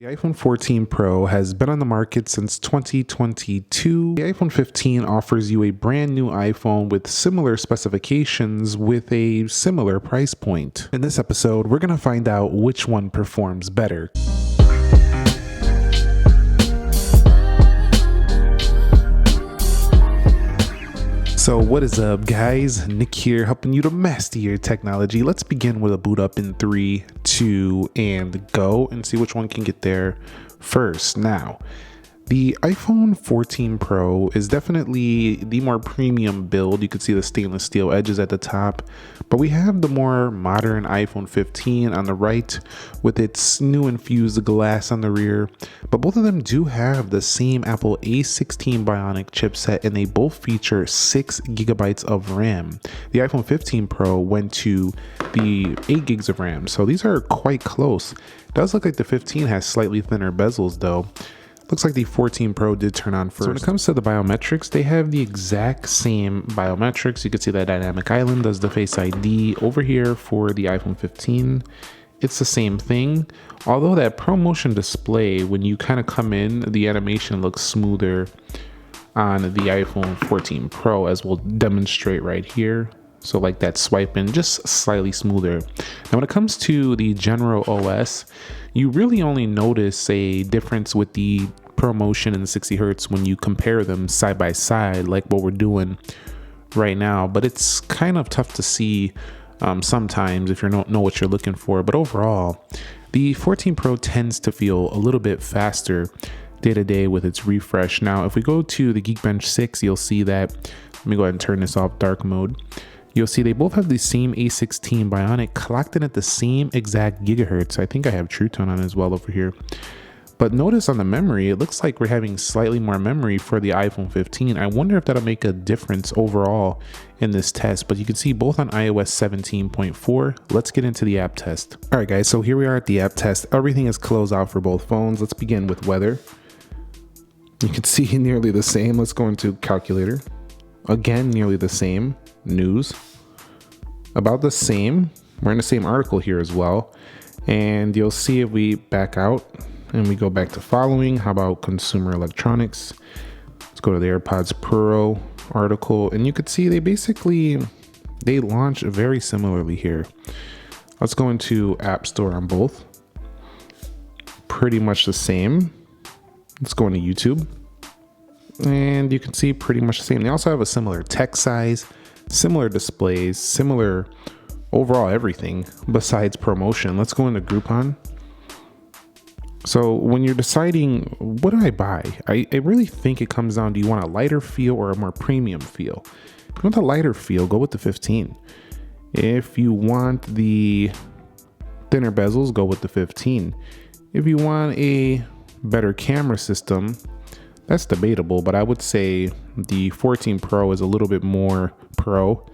The iPhone 14 Pro has been on the market since 2022. The iPhone 15 offers you a brand new iPhone with similar specifications with a similar price point. In this episode, we're going to find out which one performs better. So what is up, guys? Nick here, helping you to master your technology. Let's begin with a boot up in 3, 2, and go, and see which one can get there first. Now, the iPhone 14 Pro is definitely the more premium build. You can see the stainless steel edges at the top, but we have the more modern iPhone 15 on the right with its new infused glass on the rear. But both of them do have the same Apple A16 Bionic chipset, and they both feature 6 gigabytes of RAM. The iPhone 15 Pro went to the 8 gigs of RAM, so these are quite close. It does look like the 15 has slightly thinner bezels though. Looks like the 14 Pro did turn on first. So when it comes to the biometrics, they have the exact same biometrics. You can see that Dynamic Island does the Face ID over here for the iPhone 15. It's the same thing. Although that ProMotion display, when you kind of come in, the animation looks smoother on the iPhone 14 Pro, as we'll demonstrate right here. So like that swipe in, just slightly smoother. Now when it comes to the general OS, you really only notice a difference with the ProMotion and the 60 Hertz when you compare them side by side, like what we're doing right now. But it's kind of tough to see sometimes if you don't know what you're looking for. But overall, the 14 Pro tends to feel a little bit faster day to day with its refresh. Now, if we go to the Geekbench 6, you'll see that, let me go ahead and turn this off dark mode. You'll see they both have the same A16 Bionic clocked in at the same exact gigahertz. I think I have True Tone on as well over here. But notice on the memory, it looks like we're having slightly more memory for the iPhone 15. I wonder if that'll make a difference overall in this test, but you can see both on iOS 17.4. Let's get into the app test. All right, guys, so here we are at the app test. Everything is closed out for both phones. Let's begin with weather. You can see nearly the same. Let's go into calculator. Again, nearly the same. News, about the same. We're in the same article here as well. And you'll see if we back out and we go back to following, how about consumer electronics? Let's go to the AirPods Pro article, and you could see they launch very similarly here. Let's go into App Store on both. Pretty much the same. Let's go into YouTube, and you can see pretty much the same. They also have a similar text size, similar displays, similar overall everything besides ProMotion. Let's go into Groupon. So when you're deciding what do I buy, I really think it comes down to, do you want a lighter feel or a more premium feel? If you want the lighter feel, go with the 15. If you want the thinner bezels, go with the 15. If you want a better camera system, that's debatable, but I would say the 14 Pro is a little bit more pro.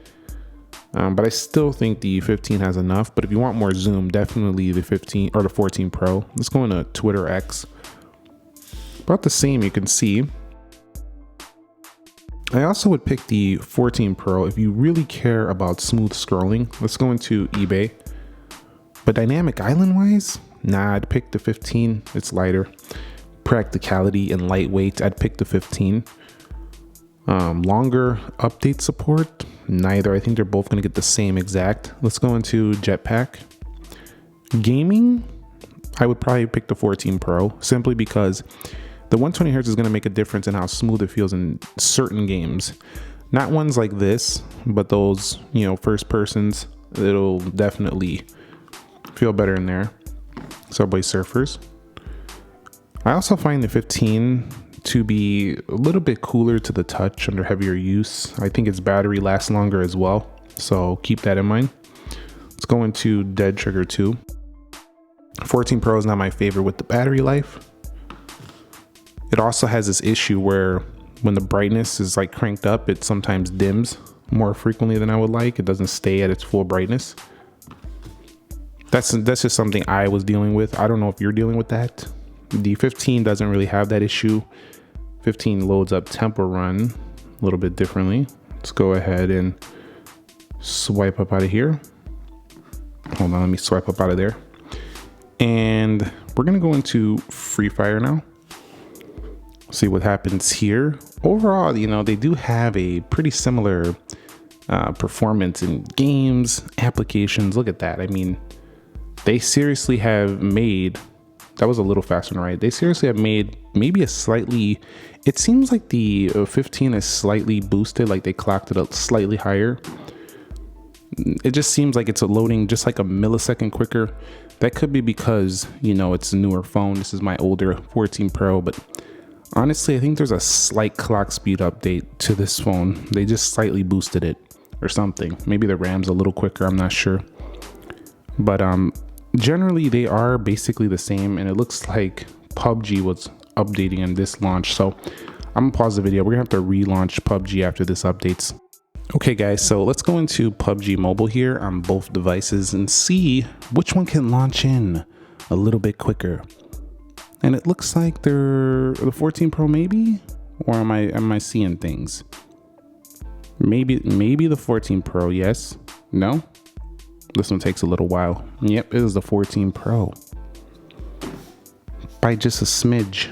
But I still think the 15 has enough. But if you want more zoom, definitely the 15 or the 14 Pro. Let's go into Twitter X. About the same, you can see. I also would pick the 14 Pro if you really care about smooth scrolling. Let's go into eBay. But Dynamic Island wise, nah, I'd pick the 15. It's lighter. Practicality and lightweight, I'd pick the 15. Longer update support, neither. I think they're both going to get the same exact. Let's go into Jetpack. Gaming, I would probably pick the 14 Pro simply because the 120 Hz is going to make a difference in how smooth it feels in certain games. Not ones like this, but those, first persons, it'll definitely feel better in there. Subway Surfers. I also find the 15 to be a little bit cooler to the touch under heavier use. I think its battery lasts longer as well, so keep that in mind. Let's go into Dead Trigger 2. 14 Pro is not my favorite with the battery life. It also has this issue where when the brightness is like cranked up, it sometimes dims more frequently than I would like. It doesn't stay at its full brightness. That's just something I was dealing with. I don't know if you're dealing with that. The 15 doesn't really have that issue. 15 loads up Temple Run a little bit differently. Let's go ahead and swipe up out of here. Hold on, let me swipe up out of there. And We're gonna go into Free Fire now. See what happens here. Overall, you know, they do have a pretty similar performance in games, applications. Look at that. I mean, they seriously have made, that was a little faster, right? They seriously have made maybe a slightly, it seems like the 15 is slightly boosted, like they clocked it up slightly higher. It just seems like it's loading just like a millisecond quicker. That could be because, you know, it's a newer phone. This is my older 14 Pro, but honestly, I think there's a slight clock speed update to this phone. They just slightly boosted it or something. Maybe the RAM's a little quicker, I'm not sure. But generally they are basically the same, and it looks like PUBG was updating in this launch. So I'm gonna pause the video. We're gonna have to relaunch PUBG after this updates. Okay guys, so let's go into PUBG Mobile here on both devices and see which one can launch in a little bit quicker. And it looks like they're the 14 Pro maybe, or am I seeing things? Maybe the 14 Pro, yes. No? This one takes a little while. Yep, it is the 14 Pro. By just a smidge.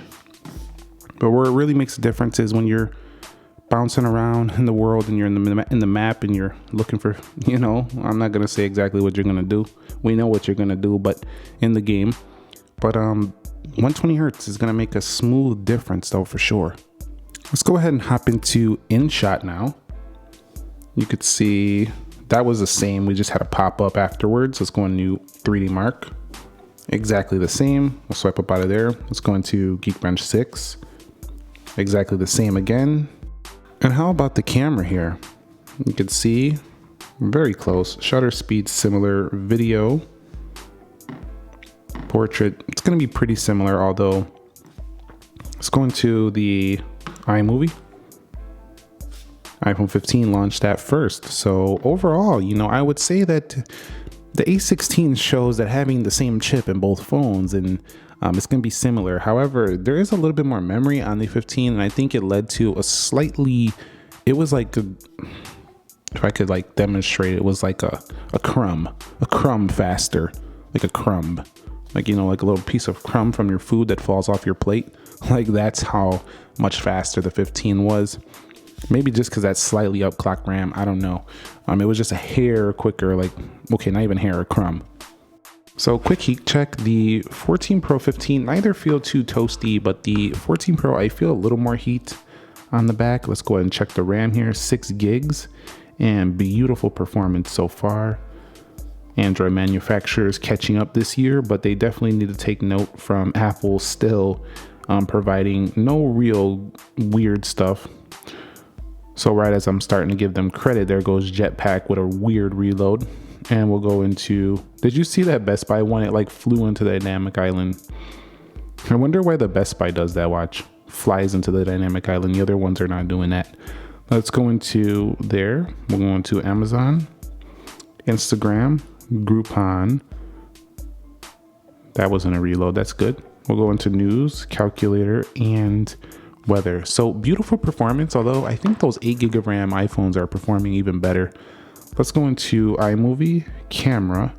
But where it really makes a difference is when you're bouncing around in the world and you're in the map and you're looking for, you know, I'm not gonna say exactly what you're gonna do. We know what you're gonna do, but in the game. But 120 hertz is gonna make a smooth difference though, for sure. Let's go ahead and hop into InShot now. You could see that was the same. We just had a pop up afterwards. Let's go into 3D Mark. Exactly the same. We'll swipe up out of there. Let's go into Geekbench 6. Exactly the same again. And how about the camera here? You can see very close. Shutter speed similar. Video, portrait, it's going to be pretty similar, although let's go into the iMovie. iPhone 15 launched that first. So overall, you know, I would say that the A16 shows that having the same chip in both phones, and it's going to be similar. However, there is a little bit more memory on the 15, and I think it led to a slightly, it was like, if I could like demonstrate, it was like a crumb faster, like a crumb, like, you know, like a little piece of crumb from your food that falls off your plate. Like that's how much faster the 15 was. Maybe just because that's slightly up clock RAM, I don't know. It was just a hair quicker, like, okay, not even hair, a crumb. So quick heat check, the 14 Pro 15, neither feel too toasty, but the 14 Pro, I feel a little more heat on the back. Let's go ahead and check the RAM here, 6 gigs, and beautiful performance so far. Android manufacturers catching up this year, but they definitely need to take note from Apple still providing no real weird stuff. So right as I'm starting to give them credit, there goes Jetpack with a weird reload. And we'll go into, did you see that Best Buy one? It like flew into the dynamic island. I wonder why the Best Buy does that, watch. Flies into the dynamic island. The other ones are not doing that. Let's go into there. We'll go into Amazon, Instagram, Groupon. That wasn't a reload, that's good. We'll go into news, calculator, and weather. So beautiful performance, although I think those 8 gig of RAM iPhones are performing even better. Let's go into iMovie, camera,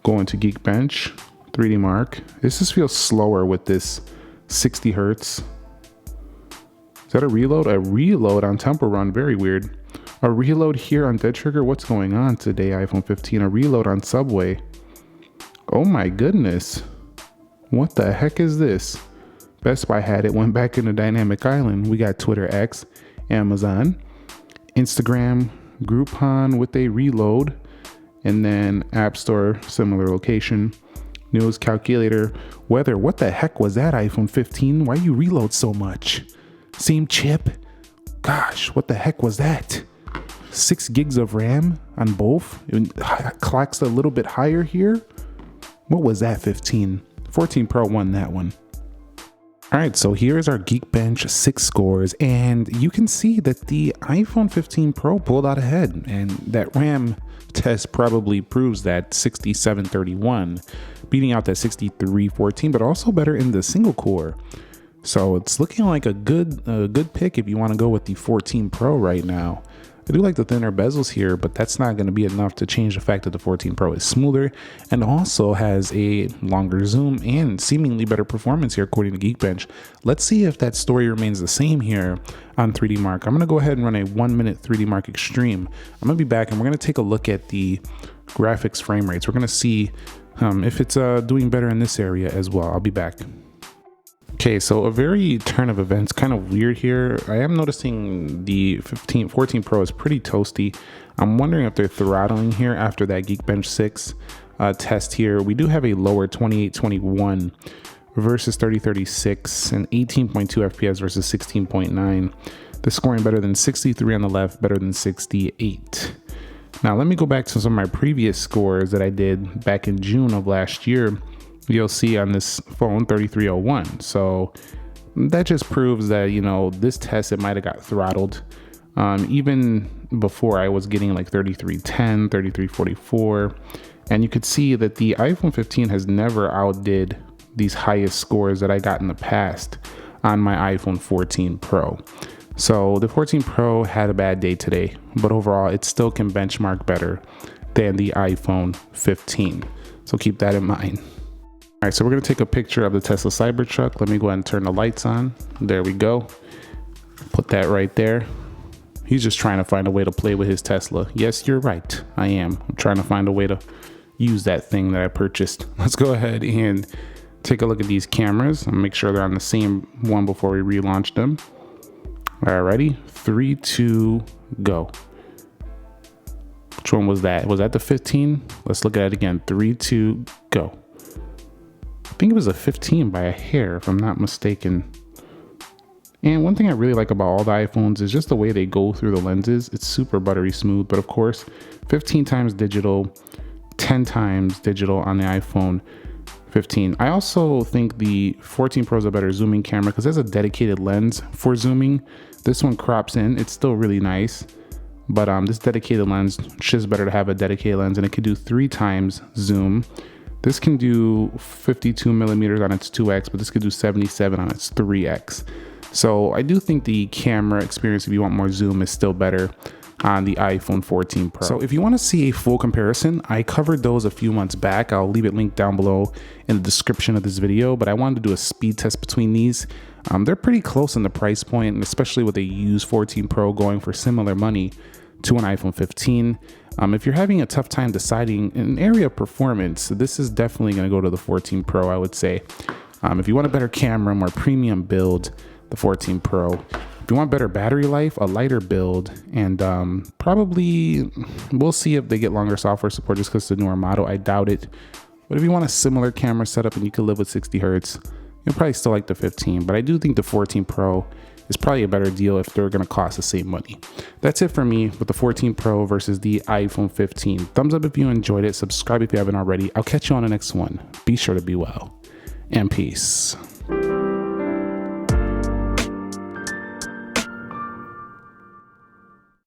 go into Geekbench, 3D Mark. This just feels slower with this 60 hertz. Is that a reload? A reload on Temple Run, very weird. A reload here on Dead Trigger. What's going on today, iPhone 15? A reload on Subway. Oh my goodness. What the heck is this? Best Buy had it, went back into Dynamic Island. We got Twitter X, Amazon, Instagram, Groupon with a reload, and then App Store, similar location, news, calculator, weather. What the heck was that, iPhone 15? Why you reload so much? Same chip? Gosh, what the heck was that? 6 gigs of RAM on both? It clocks a little bit higher here. What was that, 15? 14 Pro won that one. All right, so here's our Geekbench 6 scores, and you can see that the iPhone 15 Pro pulled out ahead, and that RAM test probably proves that 6731, beating out that 6314, but also better in the single core. So it's looking like a good pick if you want to go with the 14 Pro right now. I do like the thinner bezels here, but that's not going to be enough to change the fact that the 14 Pro is smoother and also has a longer zoom and seemingly better performance here according to Geekbench. Let's see if that story remains the same here on 3D Mark. I'm going to go ahead and run a 1 minute 3D Mark Extreme. I'm going to be back and we're going to take a look at the graphics frame rates. We're going to see if it's doing better in this area as well. I'll be back. Okay, so a very turn of events, kind of weird here. I am noticing the 14 Pro is pretty toasty. I'm wondering if they're throttling here after that Geekbench 6 test here. We do have a lower 2821 versus 3036 and 18.2 FPS versus 16.9. The scoring better than 63 on the left, better than 68. Now let me go back to some of my previous scores that I did back in June of last year. You'll see on this phone 3301. So that just proves that, you know, this test, it might have got throttled. Even before I was getting like 3310, 3344. And you could see that the iPhone 15 has never outdid these highest scores that I got in the past on my iPhone 14 Pro. So the 14 Pro had a bad day today, but overall it still can benchmark better than the iPhone 15. So keep that in mind. All right, so we're gonna take a picture of the Tesla Cybertruck. Let me go ahead and turn the lights on. There we go. Put that right there. He's just trying to find a way to play with his Tesla. Yes, you're right. I am. I'm trying to find a way to use that thing that I purchased. Let's go ahead and take a look at these cameras and make sure they're on the same one before we relaunch them. Alrighty, 3, 2, go. Which one was that? Was that the 15? Let's look at it again. 3, 2, go. I think it was a 15 by a hair, if I'm not mistaken. And one thing I really like about all the iPhones is just the way they go through the lenses. It's super buttery smooth, but of course, 15 times digital, 10 times digital on the iPhone 15. I also think the 14 Pro is a better zooming camera because there's a dedicated lens for zooming. This one crops in. It's still really nice, but this dedicated lens, it's just better to have a dedicated lens, and it can do 3 times zoom. This can do 52 millimeters on its 2x, but this could do 77 on its 3x. So I do think the camera experience, if you want more zoom, is still better on the iPhone 14 Pro. So if you want to see a full comparison, I covered those a few months back. I'll leave it linked down below in the description of this video, but I wanted to do a speed test between these. They're pretty close in the price point, and especially with a used 14 Pro going for similar money to an iPhone 15. If you're having a tough time deciding in an area of performance, this is definitely going to go to the 14 Pro, I would say. If you want a better camera, more premium build, the 14 Pro. If you want better battery life, a lighter build, and probably we'll see if they get longer software support just because it's a newer model. I doubt it. But if you want a similar camera setup and you can live with 60 Hertz, you'll probably still like the 15. But I do think the 14 Pro is probably a better deal if they're going to cost the same money. That's it for me with the 14 Pro versus the iPhone 15. Thumbs up if you enjoyed it. Subscribe if you haven't already. I'll catch you on the next one. Be sure to be well, and peace.